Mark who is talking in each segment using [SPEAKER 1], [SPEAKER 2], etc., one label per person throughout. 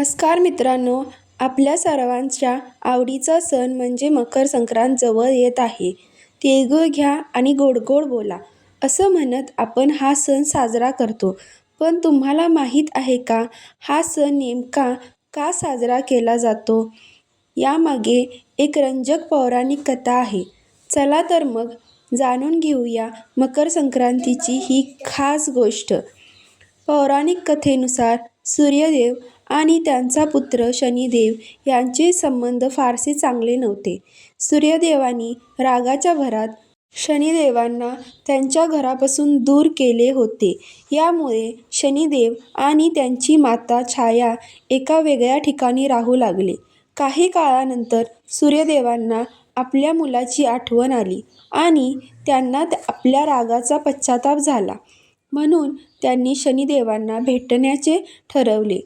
[SPEAKER 1] नमस्कार मित्रांनो, आपल्या सर्वांच्या आवडीचा सण म्हणजे मकर संक्रांत जवळ येत आहे. तिळगुळ घ्या आणि गोड गोड बोला असं म्हणत आपण हा सण साजरा करतो. पण तुम्हाला माहीत आहे का, हा सण नेमका का साजरा केला जातो? यामागे एक रंजक पौराणिक कथा आहे. चला तर मग जाणून घेऊया मकर संक्रांतीची ही खास गोष्ट. पौराणिक कथेनुसार सूर्यदेव आणि त्यांचा पुत्र शनिदेव यांचे संबंध फारसे चांगले नव्हते. सूर्यदेवानी रागाच्या भरात शनिदेवांना त्यांच्या घरापासून दूर केले होते. यामुळे शनिदेव आणि त्यांची माता छाया एका वेगळ्या ठिकाणी राहू लागले. काही काळानंतर सूर्यदेवांना आपल्या मुलाची आठवण आली आणि त्यांना आपल्या रागाचा पश्चाताप झाला. म्हणून त्यांनी शनिदेवांना भेटण्याचे ठरवले.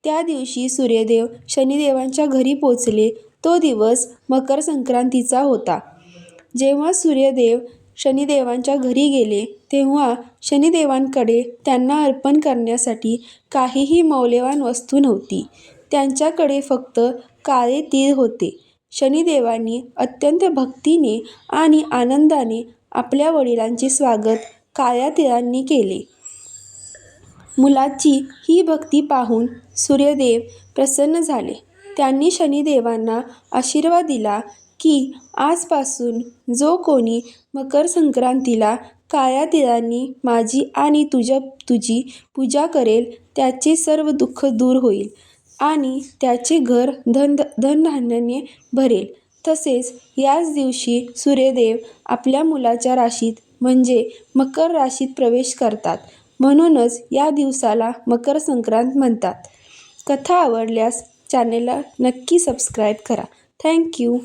[SPEAKER 1] त्या दिवशी सूर्यदेव शनिदेवांच्या घरी पोचले. तो दिवस मकर संक्रांतीचा होता. जेव्हा सूर्यदेव शनिदेवांच्या घरी गेले तेव्हा शनिदेवांकडे त्यांना अर्पण करण्यासाठी काहीही मौल्यवान वस्तू नव्हती. त्यांच्याकडे फक्त काळे तीळ होते. शनिदेवांनी अत्यंत भक्तीने आणि आनंदाने आपल्या वडिलांचे स्वागत काळ्या तिळांनी केले. मुलाची ही भक्ती पाहून सूर्यदेव प्रसन्न झाले. त्यांनी शनिदेवांना आशीर्वाद दिला की आजपासून जो कोणी मकर संक्रांतीला काळ्या तिळांनी माझी आणि तुझी पूजा करेल त्याचे सर्व दुःख दूर होईल आणि त्याचे घर धनधान्याने भरेल. तसेच याच दिवशी सूर्यदेव आपल्या मुलाच्या राशीत म्हणजे मकर राशीत प्रवेश करतात. म्हणूनच या दिवसाला मकर संक्रांत म्हणतात. कथा आवडल्यास चॅनेलला नक्की सबस्क्राईब करा. थँक्यू.